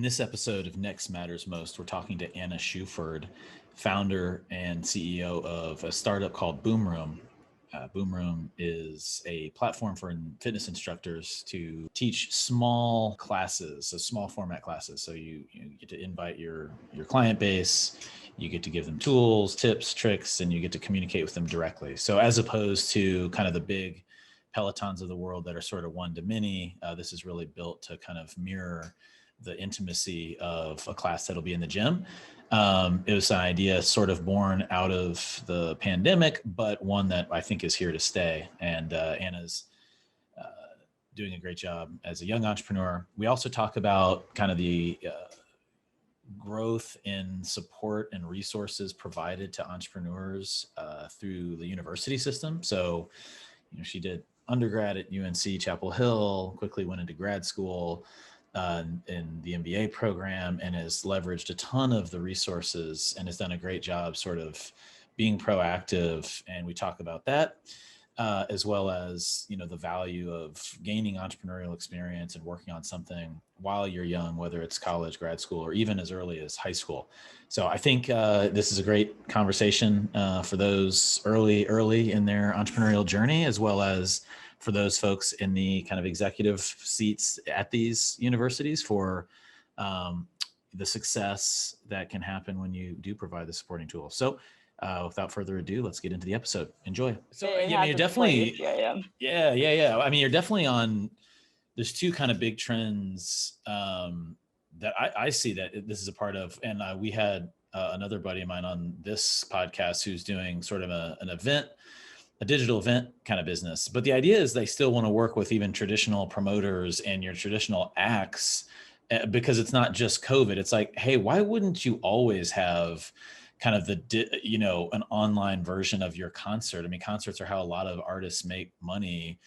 this episode of Next Matters Most, we're talking to Anna Shuford, founder and CEO of a startup called BoomRoom. BoomRoom is a platform for fitness instructors to teach small classes, so small format classes. So you get to invite your client base, you get to give them tools, tips, tricks, and you get to communicate with them directly. So as opposed to kind of the big Pelotons of the world that are sort of one to many, this is really built to kind of mirror the intimacy of a class that'll be in the gym. It was an idea sort of born out of the pandemic, but one that I think is here to stay. And Anna's doing a great job as a young entrepreneur. We also talk about kind of the growth in support and resources provided to entrepreneurs through the university system. So, she did undergrad at UNC Chapel Hill, quickly went into grad school in the MBA program, and has leveraged a ton of the resources and has done a great job sort of being proactive. And we talk about that, as well as, the value of gaining entrepreneurial experience and working on something while you're young, whether it's college, grad school, or even as early as high school. So I think this is a great conversation for those early in their entrepreneurial journey, as well as for those folks in the kind of executive seats at these universities for the success that can happen when you do provide the supporting tools. So without further ado, let's get into the episode. Enjoy. So you're definitely, yeah. I mean, you're definitely on, there's two kind of big trends that I see that this is a part of. And we had another buddy of mine on this podcast who's doing sort of an event, a digital event kind of business. But the idea is they still want to work with even traditional promoters and your traditional acts, because it's not just COVID. It's like, hey, why wouldn't you always have kind of an online version of your concert? I mean, concerts are how a lot of artists make money,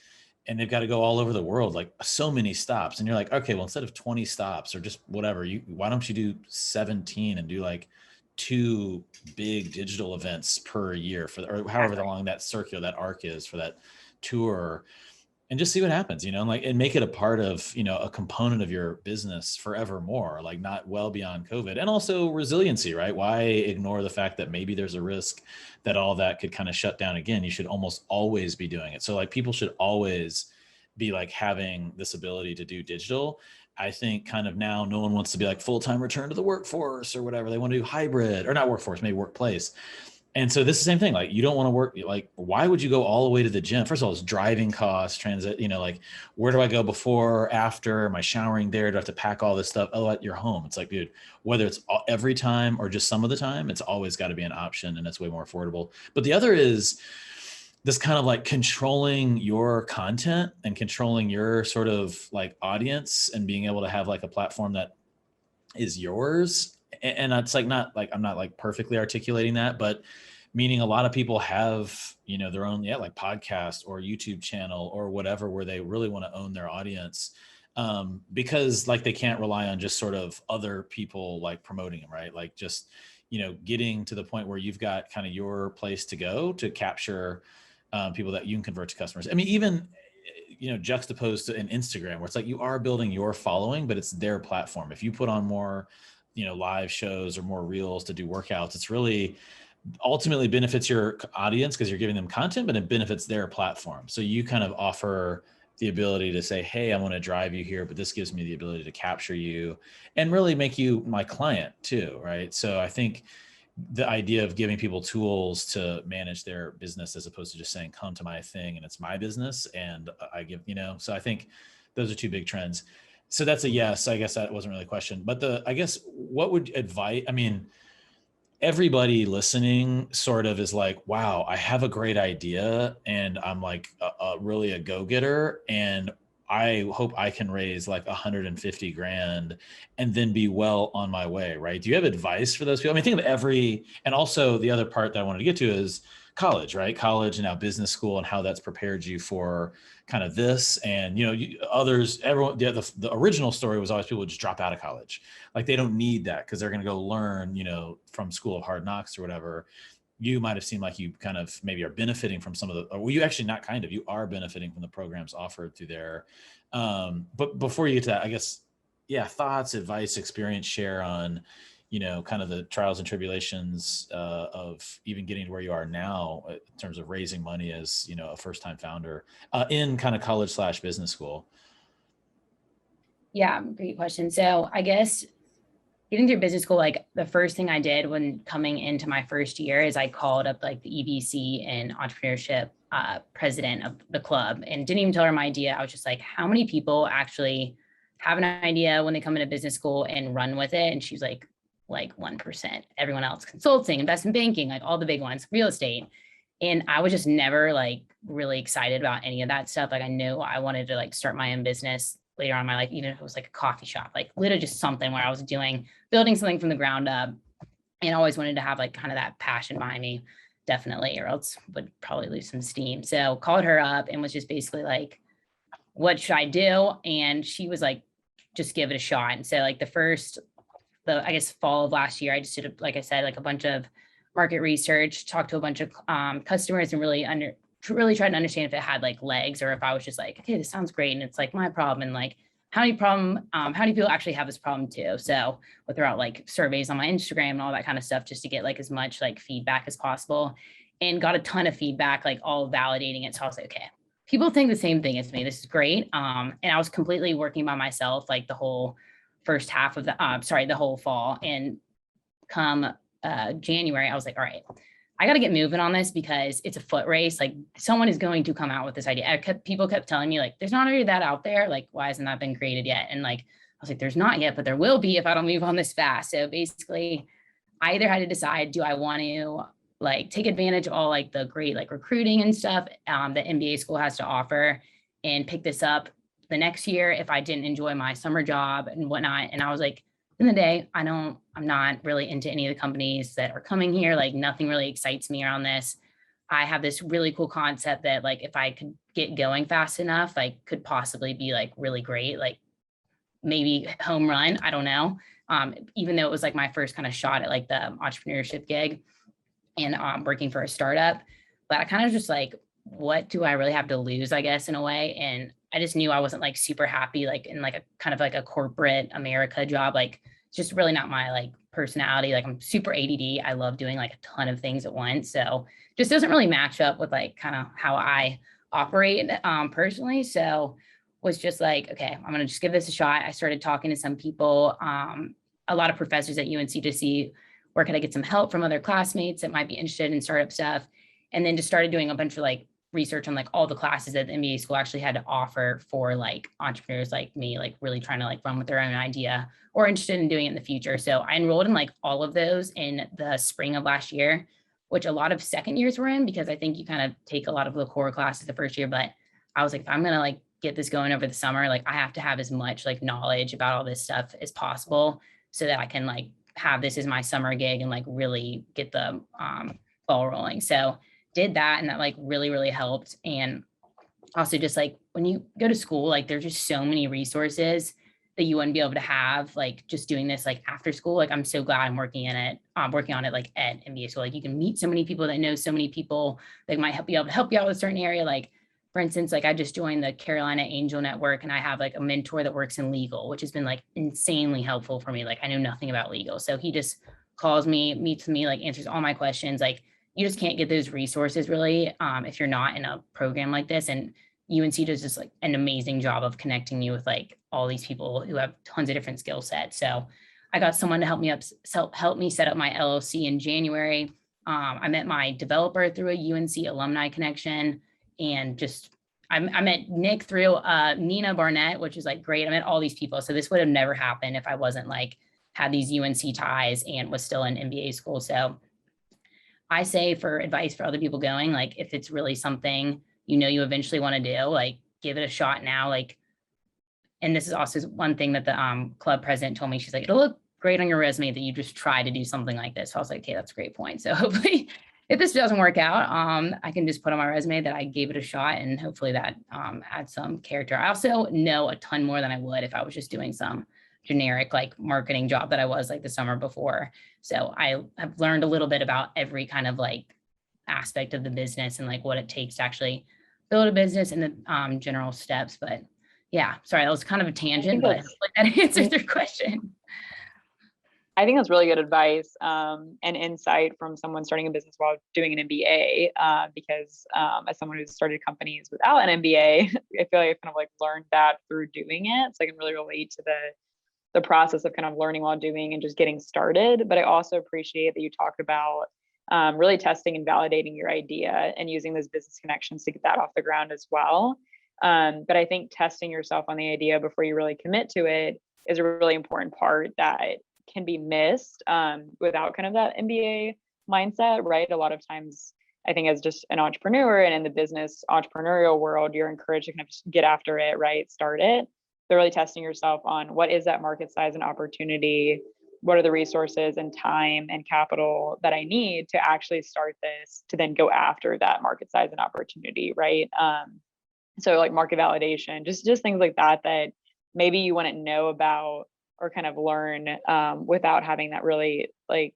and they've got to go all over the world, like so many stops. And you're like, okay, well, instead of 20 stops or just whatever, why don't you do 17 and do like 2 big digital events per year or however long that circular, that arc is for that tour, and just see what happens, and make it a part of, a component of your business forevermore, like not well beyond COVID. And also resiliency, right? Why ignore the fact that maybe there's a risk that all that could kind of shut down again? You should almost always be doing it. So like people should always be like having this ability to do digital. I think kind of now no one wants to be like full-time return to the workforce or whatever. They want to do hybrid, or not workforce, maybe workplace. And so this is the same thing. Like you don't want to work, like, why would you go all the way to the gym? First of all, it's driving costs, transit, like where do I go before, after? Am I showering there? Do I have to pack all this stuff? Oh, at your home. It's like, dude, whether it's every time or just some of the time, it's always got to be an option, and it's way more affordable. But the other is this kind of like controlling your content and controlling your sort of like audience, and being able to have like a platform that is yours. And it's like, not like, I'm not like perfectly articulating that, but meaning a lot of people have, their own, like podcast or YouTube channel or whatever, where they really want to own their audience, because like they can't rely on just sort of other people like promoting them, right? Like just, getting to the point where you've got kind of your place to go to capture people that you can convert to customers. I mean, even, juxtaposed to an Instagram, where it's like you are building your following, but it's their platform. If you put on more, live shows or more reels to do workouts, it's really ultimately benefits your audience because you're giving them content, but it benefits their platform. So you kind of offer the ability to say, hey, I want to drive you here, but this gives me the ability to capture you and really make you my client too, right? So I think the idea of giving people tools to manage their business, as opposed to just saying, come to my thing and it's my business and I give, so I think those are two big trends. So that's a yes. I guess that wasn't really a question, but I guess what would advise, I mean, everybody listening sort of is like, wow, I have a great idea and I'm like really a go-getter, and I hope I can raise like 150 grand and then be well on my way, right? Do you have advice for those people? I mean, think of and also the other part that I wanted to get to is college, right? College and now business school, and how that's prepared you for kind of this. And, everyone, the original story was always people would just drop out of college. Like they don't need that because they're going to go learn, from School of Hard Knocks or whatever. You might've seemed like you kind of maybe are benefiting from some of or you actually not kind of, you are benefiting from the programs offered through there. But before you get to that, I guess, thoughts, advice, experience share on, kind of the trials and tribulations of even getting to where you are now in terms of raising money as, a first-time founder in kind of college/business school? Yeah, great question. So I guess getting through business school, like the first thing I did when coming into my first year is I called up like the EBC and entrepreneurship president of the club and didn't even tell her my idea. I was just like, how many people actually have an idea when they come into business school and run with it? And she's like 1%. Everyone else, consulting, investment banking, like all the big ones, real estate. And I was just never like really excited about any of that stuff. Like I knew I wanted to like start my own business later on in my life, even if it was like a coffee shop, like literally just something where I was building something from the ground up, and always wanted to have like kind of that passion behind me, definitely, or else would probably lose some steam. So called her up and was just basically like, what should I do? And she was like, just give it a shot. And so like I guess fall of last year, I just did, like I said, like a bunch of market research, talked to a bunch of customers, and really tried to understand if it had like legs, or if I was just like, okay, this sounds great and it's like my problem, and like how many people actually have this problem too? So we'll throw out like surveys on my Instagram and all that kind of stuff just to get like as much like feedback as possible, and got a ton of feedback, like all validating it. So I was like, okay, people think the same thing as me. This is great. And I was completely working by myself like the whole first half of the whole fall. And come January, I was like, all right, I got to get moving on this because it's a foot race. Like someone is going to come out with this idea. People kept telling me like, there's not already that out there. Like, why hasn't that been created yet? And like, I was like, there's not yet, but there will be if I don't move on this fast. So basically I either had to decide, do I want to like take advantage of all like the great like recruiting and stuff that MBA school has to offer, and pick this up the next year if I didn't enjoy my summer job and whatnot. And I was like, in the day, I'm not really into any of the companies that are coming here. Like nothing really excites me around this. I have this really cool concept that like, if I could get going fast enough, like could possibly be like really great, like maybe home run. I don't know. Even though it was like my first kind of shot at like the entrepreneurship gig and working for a startup, but I kind of just like, what do I really have to lose, I guess, in a way. And I just knew I wasn't like super happy, like in like a kind of like a corporate America job. Like it's just really not my like personality. Like I'm super ADD. I love doing like a ton of things at once. So just doesn't really match up with like kind of how I operate personally. So was just like, okay, I'm going to just give this a shot. I started talking to some people, a lot of professors at UNC to see where could I get some help from other classmates that might be interested in startup stuff. And then just started doing a bunch of like research on like all the classes that the MBA school actually had to offer for like entrepreneurs like me, like really trying to like run with their own idea or interested in doing it in the future. So I enrolled in like all of those in the spring of last year, which a lot of second years were in, because I think you kind of take a lot of the core classes the first year. But I was like, if I'm going to like get this going over the summer, like I have to have as much like knowledge about all this stuff as possible so that I can like have this as my summer gig and like really get the ball rolling. So did that, and that like really, really helped. And also just like when you go to school, like there's just so many resources that you wouldn't be able to have like just doing this like after school. Like I'm so glad I'm working on it like at MBA school. Like you can meet so many people that know so many people that might be able to help you out with a certain area. Like for instance, like I just joined the Carolina Angel Network, and I have like a mentor that works in legal, which has been like insanely helpful for me. Like I know nothing about legal, so he just calls me, meets with me, like answers all my questions. Like you just can't get those resources really if you're not in a program like this. And UNC does just like an amazing job of connecting you with like all these people who have tons of different skill sets. So I got someone to help me set up my LLC in January. I met my developer through a UNC alumni connection, and just I met Nick through Nina Barnett, which is like great. I met all these people. So this would have never happened if I wasn't like had these UNC ties and was still in MBA school. So I say for advice for other people going, like if it's really something you eventually want to do, like give it a shot now. Like, and this is also one thing that the club president told me. She's like, it'll look great on your resume that you just try to do something like this. So I was like, okay, that's a great point. So hopefully if this doesn't work out, I can just put on my resume that I gave it a shot, and hopefully that adds some character. I also know a ton more than I would if I was just doing some generic like marketing job that I was like the summer before. So I have learned a little bit about every kind of like aspect of the business and like what it takes to actually build a business and the general steps. But Yeah, sorry, that was kind of a tangent, but that's, hopefully that answers your question. I think that's really good advice and insight from someone starting a business while doing an MBA. Because as someone who's started companies without an MBA, I feel like I kind of like learned that through doing it. So I can really relate to the process of kind of learning while doing and just getting started. But I also appreciate that you talked about really testing and validating your idea and using those business connections to get that off the ground as well. But I think testing yourself on the idea before you really commit to it is a really important part that can be missed without kind of that MBA mindset, right? A lot of times, I think as just an entrepreneur and in the business entrepreneurial world, you're encouraged to kind of just get after it, right? Start it. They're really testing yourself on what is that market size and opportunity? What are the resources and time and capital that I need to actually start this to then go after that market size and opportunity, right? So like market validation, just things like that that maybe you wouldn't know about or kind of learn without having that really like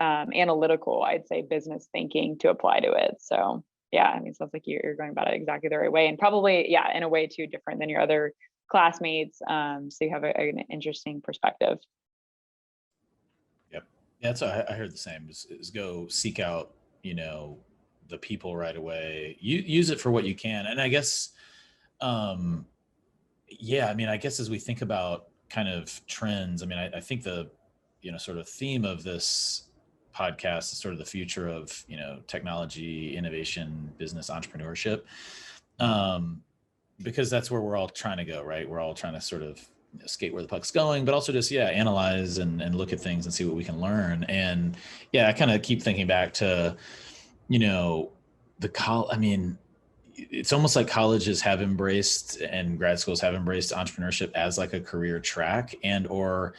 analytical, I'd say, business thinking to apply to it. So yeah, I mean, it sounds like you're going about it exactly the right way, and probably, yeah, in a way too different than your other classmates. So you have an interesting perspective. Yep. Yeah, that's what I heard the same is go seek out, the people right away. You use it for what you can. And I guess, yeah, I mean, I guess as we think about kind of trends, I mean, I think the, sort of theme of this podcast is sort of the future of, technology, innovation, business, entrepreneurship. Because that's where we're all trying to go, right? We're all trying to sort of skate where the puck's going, but also just, analyze and look at things and see what we can learn. And yeah, I kind of keep thinking back to, I mean, it's almost like colleges have embraced and grad schools have embraced entrepreneurship as like a career track and or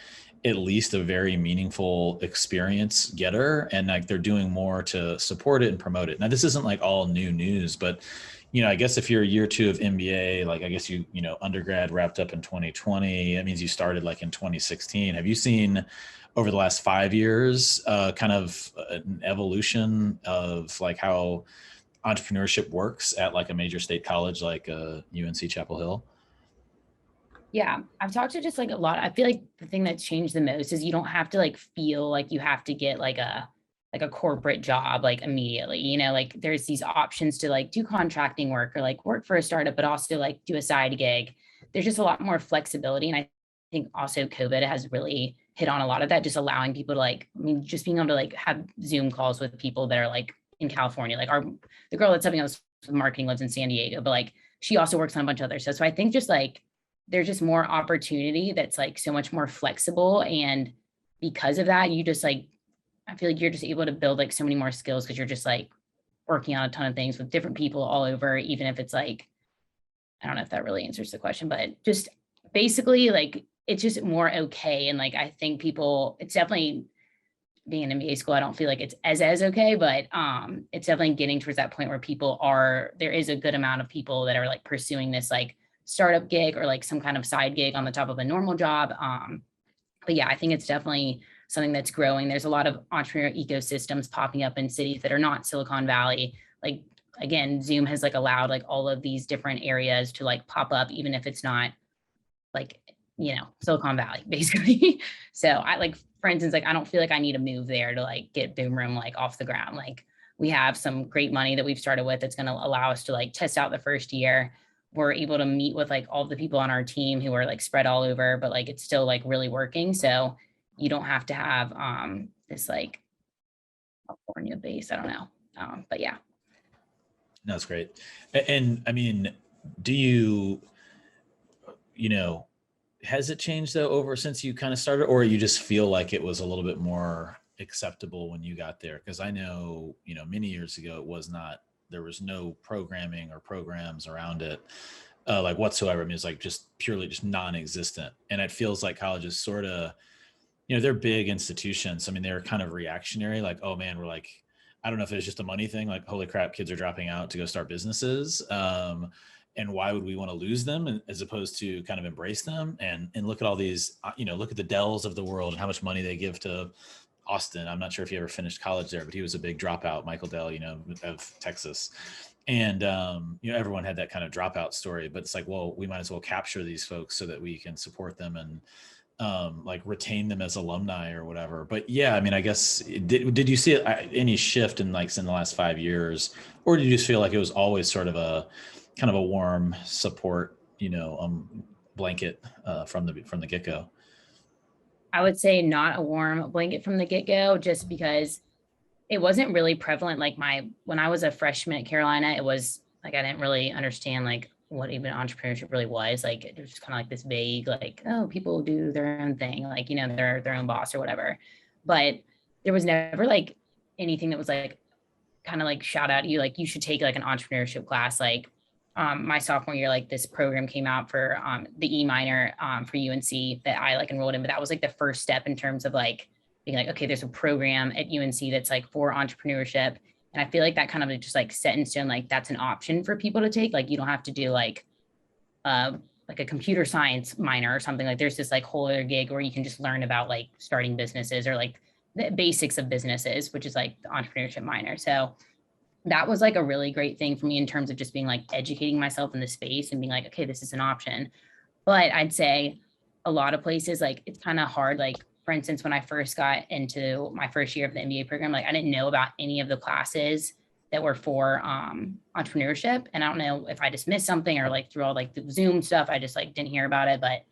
at least a very meaningful experience getter, and like they're doing more to support it and promote it. Now this isn't like all new news, but I guess if you're year 2 of MBA, like I guess undergrad wrapped up in 2020, that means you started like in 2016. Have you seen over the last 5 years kind of an evolution of like how entrepreneurship works at like a major state college like UNC Chapel Hill? Yeah, I've talked to just like a lot. I feel like the thing that's changed the most is you don't have to like feel like you have to get like a corporate job like immediately. Like there's these options to like do contracting work or like work for a startup, but also like do a side gig. There's just a lot more flexibility. And I think also COVID has really hit on a lot of that, just allowing people to like, I mean, just being able to like have Zoom calls with people that are like in California. Like the girl that's helping us with marketing lives in San Diego, but like she also works on a bunch of other stuff. So I think just like there's just more opportunity that's like so much more flexible. And because of that, you just like, I feel like you're just able to build like so many more skills because you're just like working on a ton of things with different people all over, even if it's like, I don't know if that really answers the question, but just basically like it's just more okay. And like I think people, it's definitely being in MBA school, I don't feel like it's as okay, but it's definitely getting towards that point where there is a good amount of people that are like pursuing this like startup gig or like some kind of side gig on the top of a normal job. But yeah, I think it's definitely something that's growing. There's a lot of entrepreneur ecosystems popping up in cities that are not Silicon Valley. Like again, Zoom has like allowed like all of these different areas to like pop up, even if it's not like, Silicon Valley, basically. So I like, for instance, like I don't feel like I need to move there to like get BoomRoom like off the ground. Like we have some great money that we've started with that's going to allow us to like test out the first year. We're able to meet with like all the people on our team who are like spread all over, but like it's still like really working. So you don't have to have this like California base. I don't know. But yeah. No, that's great. And I mean, do you, has it changed though over since you kind of started, or you just feel like it was a little bit more acceptable when you got there? Because I know, many years ago, there was no programming or programs around it like whatsoever. I mean, it's like just purely just non-existent. And it feels like colleges sort of, they're big institutions. I mean, they're kind of reactionary, like, oh man, we're like, I don't know if it's just a money thing, like, holy crap, kids are dropping out to go start businesses. And why would we want to lose them as opposed to kind of embrace them and look at all these, look at the Dells of the world and how much money they give to Austin. I'm not sure if he ever finished college there, but he was a big dropout, Michael Dell, of Texas. And, everyone had that kind of dropout story, but it's like, well, we might as well capture these folks so that we can support them and like retain them as alumni or whatever. But yeah, I mean, I guess, did you see any shift in like in the last 5 years, or did you just feel like it was always sort of a kind of a warm support, blanket from the get-go? I would say not a warm blanket from the get-go, just because it wasn't really prevalent. Like when I was a freshman at Carolina, it was like, I didn't really understand like what even entrepreneurship really was. Like, it was just kind of like this vague, like, oh, people do their own thing, like, they're their own boss or whatever. But there was never like anything that was like, kind of like shout out to you, like you should take like an entrepreneurship class. Like my sophomore year, like this program came out for the E minor for UNC that I like enrolled in, but that was like the first step in terms of like being like, okay, there's a program at UNC that's like for entrepreneurship. And I feel like that kind of just like set in stone, like that's an option for people to take. Like you don't have to do like a computer science minor or something. Like there's this like whole other gig where you can just learn about like starting businesses or like the basics of businesses, which is like the entrepreneurship minor. So that was like a really great thing for me in terms of just being like educating myself in the space and being like, okay, this is an option. But I'd say a lot of places, like it's kind of hard. Like for instance, when I first got into my first year of the MBA program, like I didn't know about any of the classes that were for entrepreneurship. And I don't know if I just missed something or like through all like the Zoom stuff, I just like didn't hear about it. But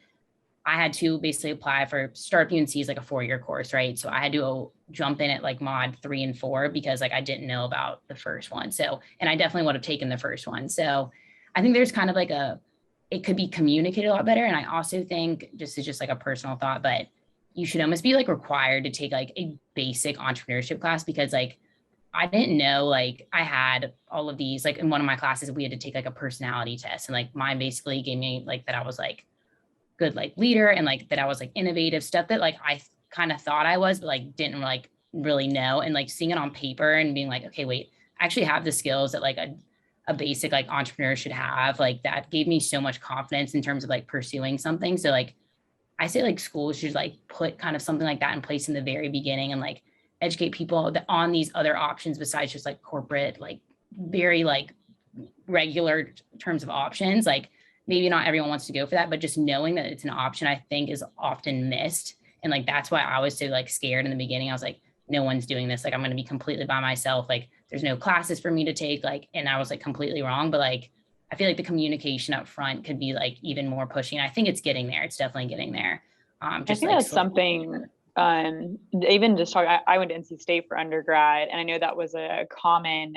I had to basically apply for Startup UNC is like a 4-year course, right? So I had to jump in at like mod 3 and 4 because like I didn't know about the first one. So, and I definitely would have taken the first one. So I think there's kind of like it could be communicated a lot better. And I also think it's just like a personal thought, but you should almost be like required to take like a basic entrepreneurship class, because like I didn't know, like I had all of these, like in one of my classes, we had to take like a personality test, and like mine basically gave me like that I was like good like leader and like that I was like innovative, stuff that like I kind of thought I was, but like didn't like really know. And like seeing it on paper and being like, okay, wait, I actually have the skills that like a basic like entrepreneur should have. Like that gave me so much confidence in terms of like pursuing something. So like I say like schools should like put kind of something like that in place in the very beginning and like educate people on these other options besides just like corporate, like very like regular terms of options. Like maybe not everyone wants to go for that, but just knowing that it's an option, I think is often missed. And like, that's why I was so like scared in the beginning. I was like, no one's doing this. Like, I'm going to be completely by myself. Like there's no classes for me to take. Like, and I was like completely wrong. But like, I feel like the communication up front could be like even more pushing. I think it's getting there. It's definitely getting there. I think like that's something, even just talking, I went to NC State for undergrad, and I know that was a common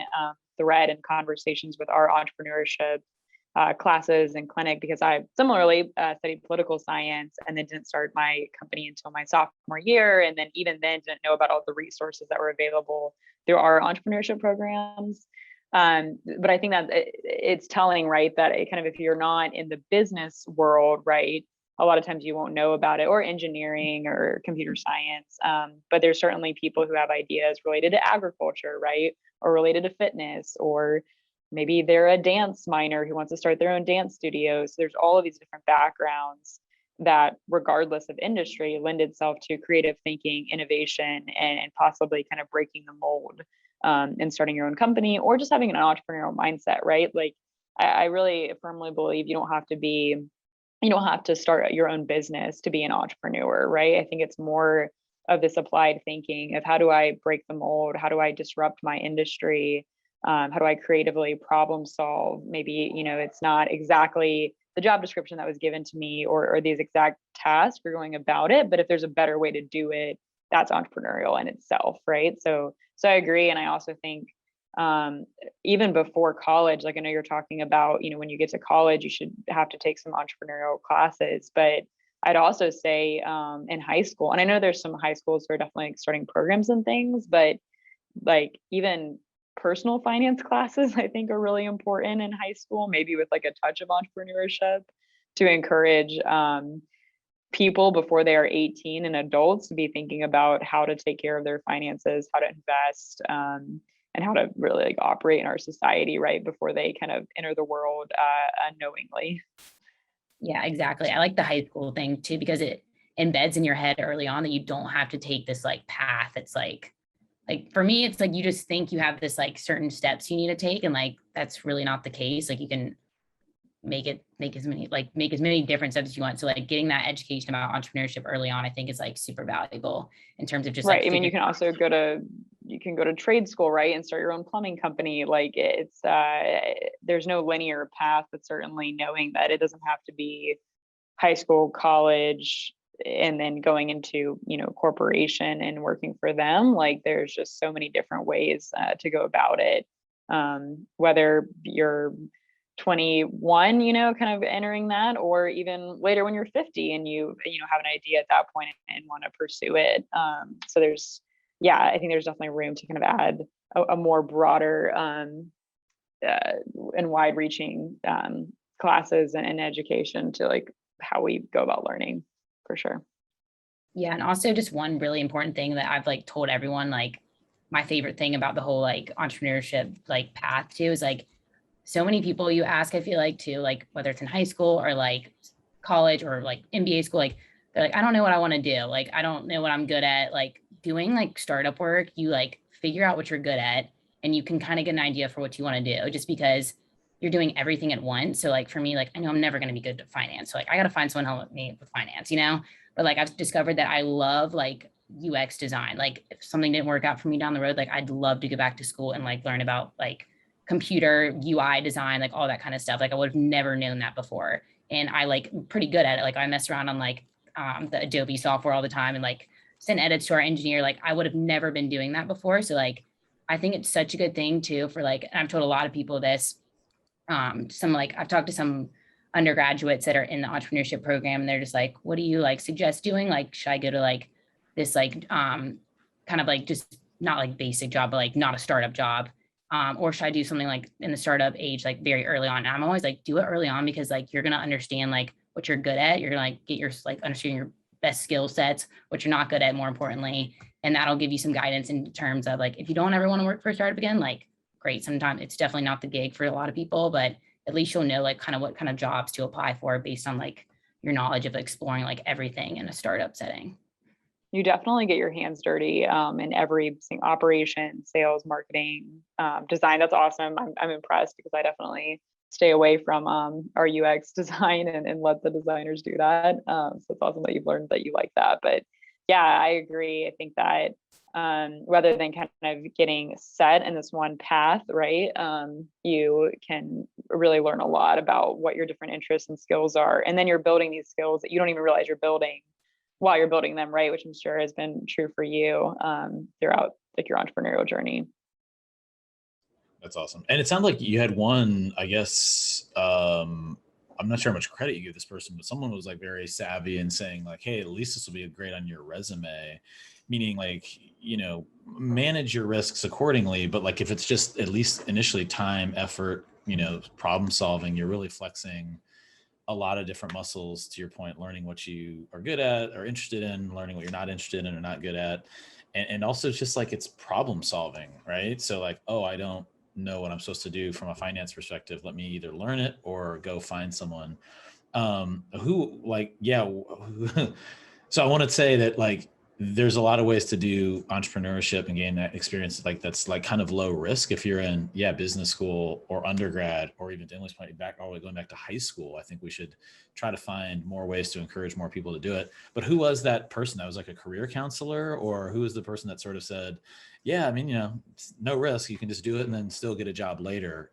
thread in conversations with our entrepreneurship classes and clinic, because I similarly studied political science and then didn't start my company until my sophomore year. And then even then didn't know about all the resources that were available through our entrepreneurship programs. But I think that it's telling, right, that it kind of, if you're not in the business world, right, a lot of times you won't know about it, or engineering or computer science. But there's certainly people who have ideas related to agriculture, right, or related to fitness, or maybe they're a dance minor who wants to start their own dance studio. So there's all of these different backgrounds that, regardless of industry, lend itself to creative thinking, innovation, and possibly kind of breaking the mold and starting your own company, or just having an entrepreneurial mindset, right? Like I really firmly believe you don't have to start your own business to be an entrepreneur, right? I think it's more of this applied thinking of, how do I break the mold? How do I disrupt my industry? How do I creatively problem solve? Maybe, it's not exactly the job description that was given to me or these exact tasks for going about it, but if there's a better way to do it, that's entrepreneurial in itself, right? So I agree. And I also think even before college, like I know you're talking about, when you get to college, you should have to take some entrepreneurial classes, but I'd also say in high school, and I know there's some high schools who are definitely starting programs and things, but like even personal finance classes, I think, are really important in high school, maybe with like a touch of entrepreneurship, to encourage people before they are 18 and adults to be thinking about how to take care of their finances, how to invest, and how to really like operate in our society, right, before they kind of enter the world unknowingly. Yeah, exactly. I like the high school thing too, because it embeds in your head early on that you don't have to take this like path. It's like for me, it's like you just think you have this like certain steps you need to take, and like that's really not the case. Like you can make as many different steps as you want. So like getting that education about entrepreneurship early on, I think is like super valuable in terms of just right. like I mean, you can also go to trade school, right, and start your own plumbing company. Like it's there's no linear path, but certainly knowing that it doesn't have to be high school, college, and then going into, you know, corporation and working for them. Like there's just so many different ways to go about it. Whether you're 21, you know, kind of entering that, or even later when you're 50 and you know, have an idea at that point and want to pursue it. So there's, yeah, I think there's definitely room to kind of add a more broader and wide reaching classes and education to like how we go about learning, for sure. Yeah. And also just one really important thing that I've like told everyone, like my favorite thing about the whole like entrepreneurship like path too is like so many people you ask, I feel like too, like whether it's in high school or like college or like MBA school, like they're like, I don't know what I want to do. Like, I don't know what I'm good at. Like doing like startup work, you like figure out what you're good at and you can kind of get an idea for what you want to do just because you're doing everything at once. So like for me, like I know I'm never going to be good at finance. So like I got to find someone to help me with finance, you know? But like I've discovered that I love like UX design. Like if something didn't work out for me down the road, like I'd love to go back to school and like learn about like computer UI design, like all that kind of stuff. Like I would have never known that before. And I like pretty good at it. Like I mess around on like the Adobe software all the time and like send edits to our engineer. Like I would have never been doing that before. So like, I think it's such a good thing too for like, and I've told a lot of people this, some like, I've talked to some undergraduates that are in the entrepreneurship program and they're just like, what do you like suggest doing? Like, should I go to like this like kind of like just not like basic job, but like not a startup job? Or should I do something like in the startup age, like very early on? And I'm always like, do it early on because like you're gonna understand like what you're good at. You're gonna like get your like understanding your best skill sets, what you're not good at, more importantly, and that'll give you some guidance in terms of like if you don't ever want to work for a startup again, like great. Sometimes it's definitely not the gig for a lot of people, but at least you'll know like kind of what kind of jobs to apply for based on like your knowledge of exploring like everything in a startup setting. You definitely get your hands dirty in every operation, sales, marketing, design. That's awesome. I'm impressed because I definitely stay away from our UX design and let the designers do that. So it's awesome that you've learned that you like that. But yeah, I agree. I think that rather than kind of getting set in this one path, right, you can really learn a lot about what your different interests and skills are. And then you're building these skills that you don't even realize you're building while you're building them, right? Which I'm sure has been true for you throughout like your entrepreneurial journey. That's awesome. And it sounds like you had one, I guess, I'm not sure how much credit you give this person, but someone was like very savvy in saying like, hey, at least this will be great on your resume, meaning like, you know, manage your risks accordingly. But like, if it's just at least initially time, effort, you know, problem solving, you're really flexing a lot of different muscles, to your point, learning what you are good at or interested in, learning what you're not interested in or not good at. And also just like it's problem solving, right? So like, oh, I don't know what I'm supposed to do from a finance perspective. Let me either learn it or go find someone who like, yeah. So I want to say that like, there's a lot of ways to do entrepreneurship and gain that experience. Like that's like kind of low risk if you're in business school or undergrad, or even to Emily's point, back all the way going back to high school. I think we should try to find more ways to encourage more people to do it. But who was that person? That was like a career counselor, or who was the person that sort of said, yeah, I mean, you know, it's no risk, you can just do it and then still get a job later?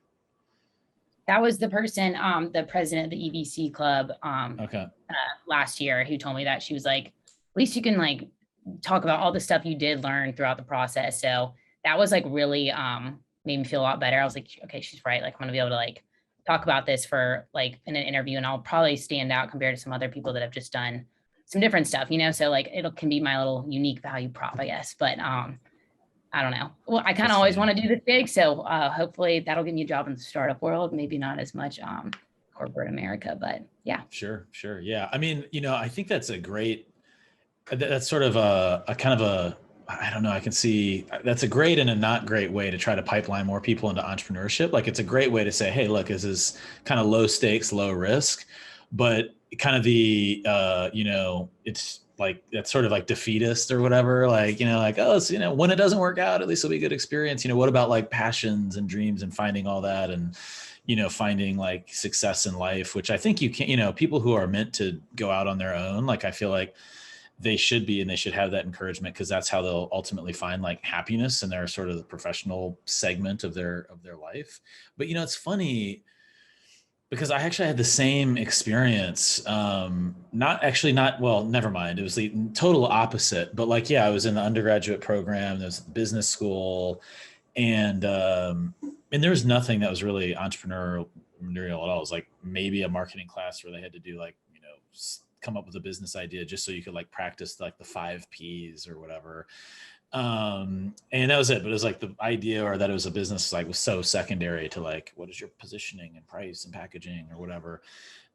That was the person, the president of the EBC club Okay. last year, who told me that. She was like, at least you can like talk about all the stuff you did learn throughout the process. So that was like really made me feel a lot better. I was like, okay, she's right. Like I'm gonna be able to like talk about this for like in an interview, and I'll probably stand out compared to some other people that have just done some different stuff, you know? So like it can be my little unique value prop, I guess. But I don't know. Well, I kind of always want to do this big. So hopefully that'll give me a job in the startup world. Maybe not as much corporate America, but yeah. Sure. Yeah. I mean, you know, I think that's a great, that's sort of a kind of a, I don't know, I can see that's a great and a not great way to try to pipeline more people into entrepreneurship. Like it's a great way to say, hey, look, this is kind of low stakes, low risk, but kind of the, you know, it's like that's sort of like defeatist or whatever, like, like, oh, it's, when it doesn't work out, at least it'll be a good experience. What about like passions and dreams and finding all that, and finding like success in life, which I think you can, people who are meant to go out on their own, like I feel like they should be, and they should have that encouragement, because that's how they'll ultimately find like happiness in their sort of the professional segment of their life. But it's funny, because I actually had the same experience. Well, never mind. It was the total opposite. But like, yeah, I was in the undergraduate program. There's business school, and there was nothing that was really entrepreneurial at all. It was like maybe a marketing class where they had to do like, come up with a business idea just so you could like practice like the 5 Ps or whatever. And that was it. But it was like the idea, or that it was a business, like was so secondary to like, what is your positioning and price and packaging or whatever.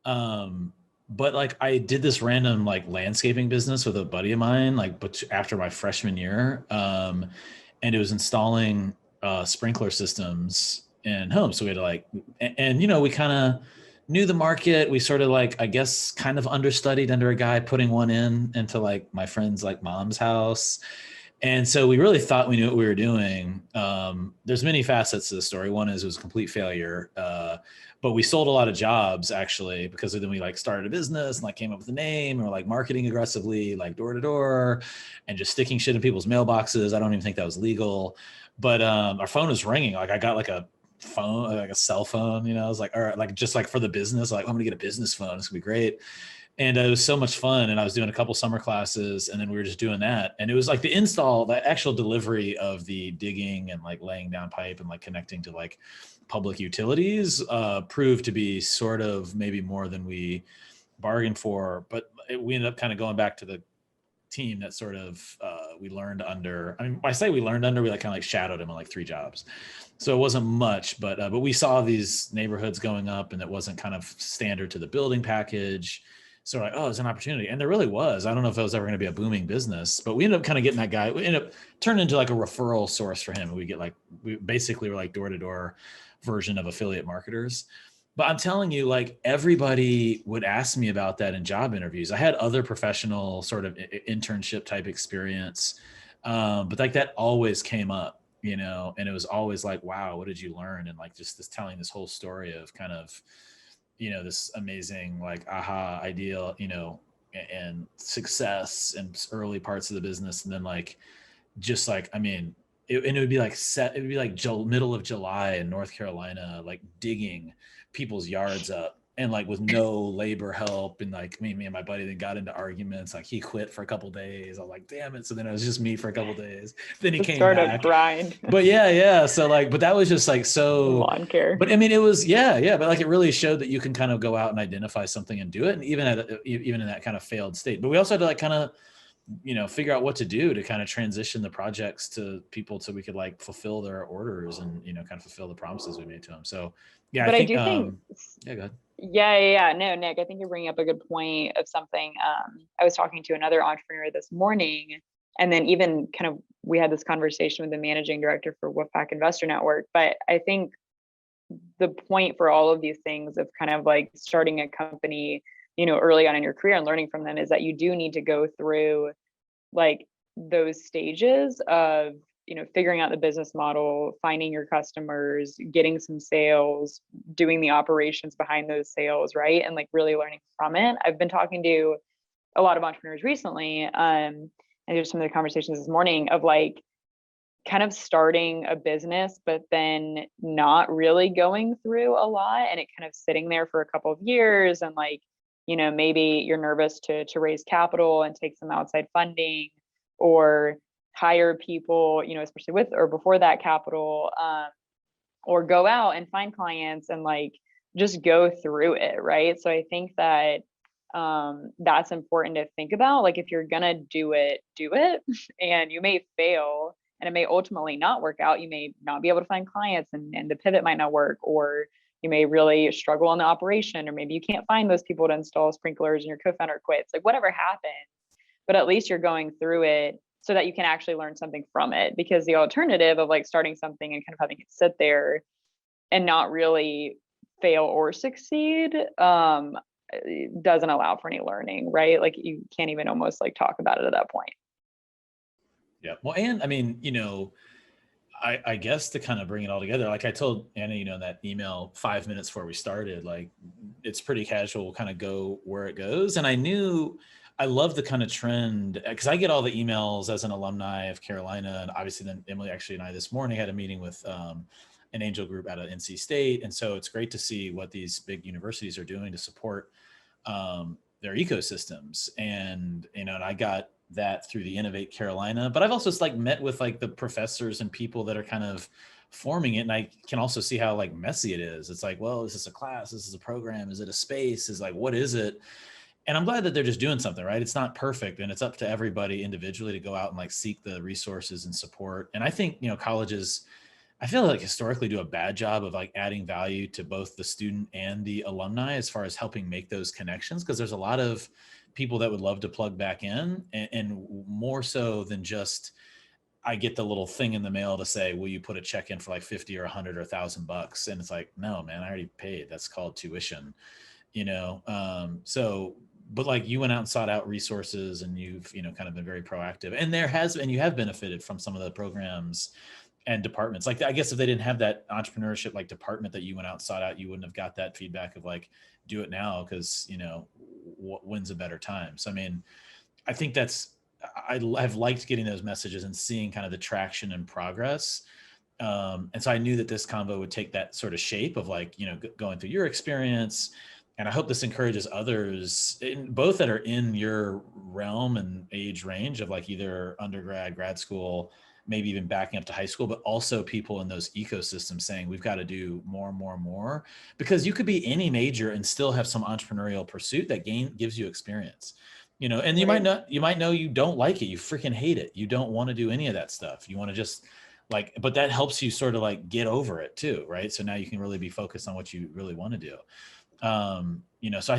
But like I did this random like landscaping business with a buddy of mine, like, but after my freshman year, and it was installing sprinkler systems in homes. So we had to like, and we kind of knew the market. We sort of like, I guess, kind of understudied under a guy putting one into like my friend's like mom's house. And so we really thought we knew what we were doing. There's many facets to the story. One is it was a complete failure. But we sold a lot of jobs actually, because then we like started a business and like came up with a name, and we're like marketing aggressively, like door to door, and just sticking shit in people's mailboxes. I don't even think that was legal, but our phone was ringing. Like I got like a phone, like a cell phone, I was like, all right, like just like for the business, like I'm gonna get a business phone. It's gonna be great. And it was so much fun. And I was doing a couple summer classes, and then we were just doing that. And it was like the install, the actual delivery of the digging and like laying down pipe and like connecting to like public utilities proved to be sort of maybe more than we bargained for. But we ended up kind of going back to the team that sort of we learned under. I mean, I say we learned under, we like kind of like shadowed him on like 3 jobs. So it wasn't much, but we saw these neighborhoods going up, and it wasn't kind of standard to the building package. So like, oh, it's an opportunity. And there really was. I don't know if it was ever going to be a booming business, but we ended up kind of getting that guy. We ended up turning into like a referral source for him. We get like, we basically were like door-to-door version of affiliate marketers. But I'm telling you, like everybody would ask me about that in job interviews. I had other professional sort of internship type experience, but like that always came up, and it was always like, wow, what did you learn? And like just this telling this whole story of kind of, this amazing like aha ideal, and success and early parts of the business. And then like, just like, I mean, it would be like it would be like middle of July in North Carolina, like digging people's yards up, and like with no labor help. And like me and my buddy then got into arguments. Like he quit for a couple of days. I was like, damn it. So then it was just me for a couple of days. Then he came back. Grind. But yeah. So like, but that was just like so lawn care. But I mean, it was but like it really showed that you can kind of go out and identify something and do it, and even in that kind of failed state. But we also had to like kind of figure out what to do to kind of transition the projects to people so we could like fulfill their orders and kind of fulfill the promises we made to them. So yeah, but I think yeah, go ahead. Yeah. No, Nick, I think you're bringing up a good point of something. I was talking to another entrepreneur this morning, and then even kind of we had this conversation with the managing director for Wolfpack Investor Network. But I think the point for all of these things of kind of like starting a company, early on in your career and learning from them, is that you do need to go through like those stages of figuring out the business model, finding your customers, getting some sales, doing the operations behind those sales, right? And like really learning from it. I've been talking to a lot of entrepreneurs recently, and there's some of the conversations this morning of like kind of starting a business, but then not really going through a lot, and it kind of sitting there for a couple of years, and like maybe you're nervous to raise capital and take some outside funding, or hire people, especially with or before that capital, or go out and find clients and like just go through it, right? So I think that that's important to think about. Like if you're gonna do it, and you may fail, and it may ultimately not work out. You may not be able to find clients, and the pivot might not work, or you may really struggle in the operation, or maybe you can't find those people to install sprinklers and your co-founder quits, like whatever happens. But at least you're going through it so that you can actually learn something from it. Because the alternative of like starting something and kind of having it sit there and not really fail or succeed, doesn't allow for any learning, right? Like you can't even almost like talk about it at that point. Yeah. Well, and I mean, I guess to kind of bring it all together, like I told Anna, in that email 5 minutes before we started, like it's pretty casual, we'll kind of go where it goes. And I love the kind of trend, because I get all the emails as an alumni of Carolina. And obviously then Emily actually and I this morning had a meeting with an angel group out of NC State. And so it's great to see what these big universities are doing to support their ecosystems. And, and I got that through the Innovate Carolina, but I've also like met with like the professors and people that are kind of forming it. And I can also see how like messy it is. It's like, well, is this a class? Is this a program? Is it a space? Is like, what is it? And I'm glad that they're just doing something, right? It's not perfect. And it's up to everybody individually to go out and like seek the resources and support. And I think, colleges, I feel like historically do a bad job of like adding value to both the student and the alumni as far as helping make those connections. Cause there's a lot of people that would love to plug back in, and more so than just, I get the little thing in the mail to say, will you put a check in for like 50 or 100 or $1,000? And it's like, no, man, I already paid. That's called tuition, so, but like you went out and sought out resources, and you've, kind of been very proactive, and you have benefited from some of the programs and departments. Like, I guess if they didn't have that entrepreneurship like department that you went out and sought out, you wouldn't have got that feedback of like, do it now, because when's a better time. So I mean, I think I've liked getting those messages and seeing kind of the traction and progress. And so I knew that this convo would take that sort of shape of like, going through your experience. And I hope this encourages others, both that are in your realm and age range of like either undergrad, grad school, maybe even backing up to high school, but also people in those ecosystems saying we've got to do more and more and more, because you could be any major and still have some entrepreneurial pursuit that gives you experience, and you might not, you don't like it. You freaking hate it. You don't want to do any of that stuff. You want to just like, but that helps you sort of like get over it too. Right. So now you can really be focused on what you really want to do. So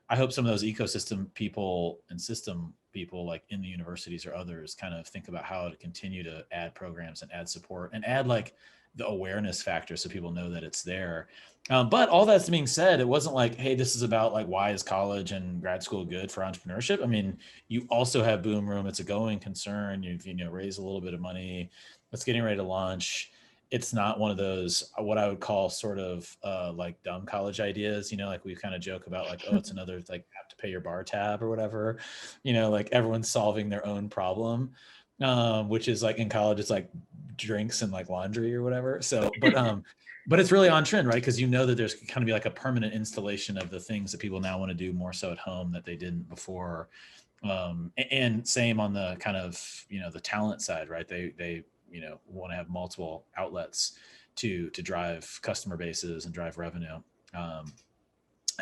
I hope some of those ecosystem people and system people like in the universities or others kind of think about how to continue to add programs and add support and add like the awareness factor so people know that it's there. But all that's being said, it wasn't like, hey, this is about like, why is college and grad school good for entrepreneurship? I mean, you also have BoomRoom. It's a going concern. You've, raised a little bit of money. It's getting ready to launch. It's not one of those, what I would call sort of like dumb college ideas, like we kind of joke about like, oh, it's another like have to pay your bar tab or whatever, like everyone's solving their own problem, which is like in college, it's like drinks and like laundry or whatever. So, but it's really on trend, right? Because that there's kind of be like a permanent installation of the things that people now want to do more so at home that they didn't before. And same on the kind of, the talent side, right? They want to have multiple outlets to drive customer bases and drive revenue.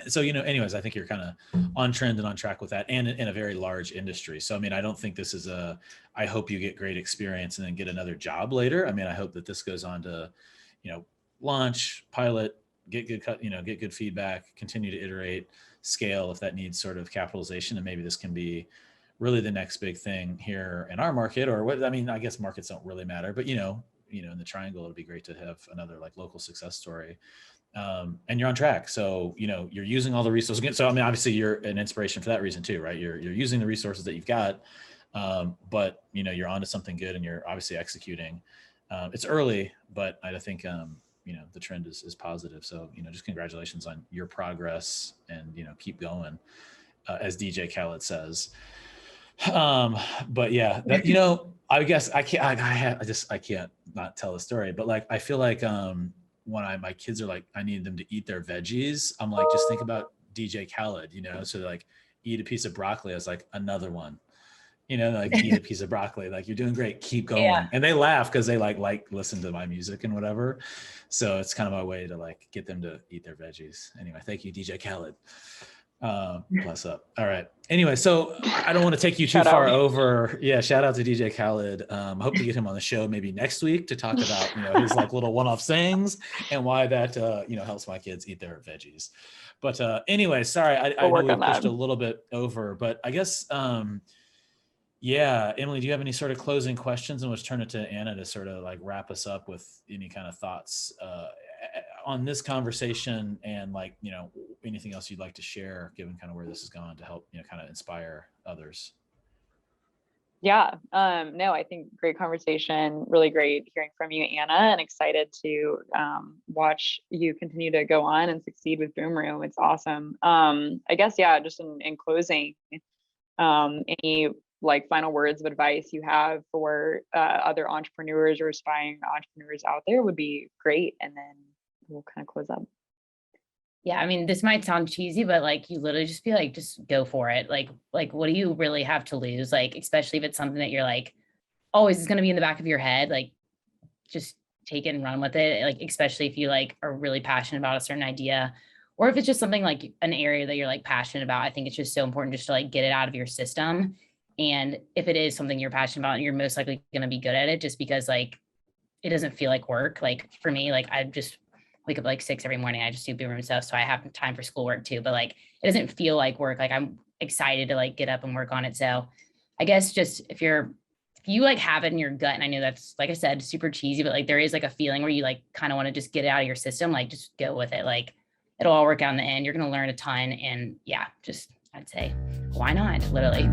So, anyways, I think you're kind of on trend and on track with that, and in a very large industry. So, I mean, I don't think this is I hope you get great experience and then get another job later. I mean, I hope that this goes on to, launch, pilot, get good feedback, continue to iterate, scale if that needs sort of capitalization. And maybe this can be really the next big thing here in our market, or what, I mean, I guess markets don't really matter, but in the triangle, it'd be great to have another like local success story. And you're on track. So, you're using all the resources. So, I mean, obviously you're an inspiration for that reason too, right? You're using the resources that you've got, but you're onto something good and you're obviously executing. It's early, but I think, the trend is positive. So, just congratulations on your progress and, keep going, as DJ Khaled says. But yeah, that, I guess I can't, I can't not tell the story, but like, I feel like, when my kids are like, I need them to eat their veggies. I'm like, just think about DJ Khaled, so like eat a piece of broccoli as like another one, like eat a piece of broccoli, like you're doing great, keep going. Yeah. And they laugh because they like listen to my music and whatever. So it's kind of my way to like get them to eat their veggies. Anyway, thank you, DJ Khaled. Bless up. All right. Anyway, so I don't want to take you too far over. Yeah. Shout out to DJ Khaled. Hope to get him on the show maybe next week to talk about, his like little one-off sayings and why that, helps my kids eat their veggies. But anyway, sorry, I know we pushed a little bit over, but I guess, yeah, Emily, do you have any sort of closing questions? And we'll just turn it to Anna to sort of like wrap us up with any kind of thoughts on this conversation and like, anything else you'd like to share, given kind of where this has gone, to help, kind of inspire others? Yeah, no, I think great conversation, really great hearing from you, Anna, and excited to watch you continue to go on and succeed with BoomRoom. It's awesome. I guess, yeah, just in closing, any like final words of advice you have for other entrepreneurs or aspiring entrepreneurs out there would be great. And then we'll kind of close up. Yeah, I mean, this might sound cheesy, but like you literally just be like, just go for it. Like what do you really have to lose? Like, especially if it's something that you're like, always is going to be in the back of your head, like just take it and run with it. Like, especially if you like are really passionate about a certain idea, or if it's just something like an area that you're like passionate about. I think it's just so important just to like get it out of your system. And if it is something you're passionate about, you're most likely going to be good at it, just because like it doesn't feel like work. Like for me, like I just wake up like 6 every morning. I just do BoomRoom stuff. So I have time for schoolwork too, but like, it doesn't feel like work. Like I'm excited to like get up and work on it. So I guess just if you like have it in your gut, and I know that's, like I said, super cheesy, but like there is like a feeling where you like kind of want to just get it out of your system, like just go with it. Like it'll all work out in the end. You're going to learn a ton. And yeah, just, I'd say, why not? Literally.